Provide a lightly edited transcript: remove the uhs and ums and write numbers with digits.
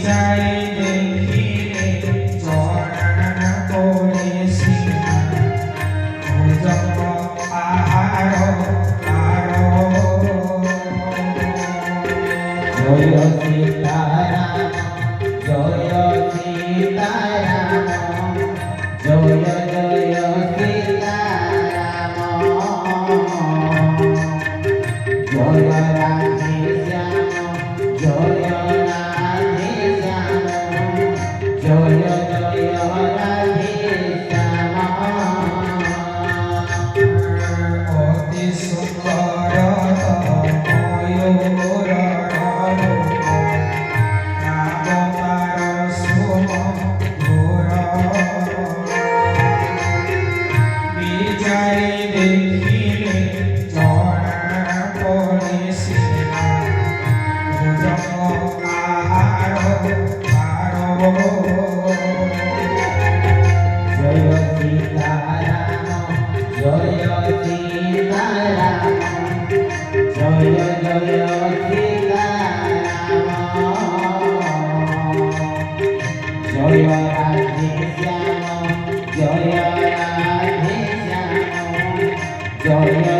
বিজয় দেখিলে চরণ পড়ে সীমা ভুজঙ্গ আহার আরো জয় সীতারাম জয় সীতারাম জয় জয় সীতারাম জয় রাধে শ্যাম জয় রাধে শ্যাম জয় জয় রাধে শ্যাম অতি সুন্দর ময়ূর নাগতার সুম ঘোর বিজয় দেখিলে চরণ পড়ে সীমা ভুজঙ্গ আহার আরো জয় সীতারাম জয় সীতারাম জয় জয় সীতারাম জয় রাধে শ্যাম জয় রাধে শ্যাম জয়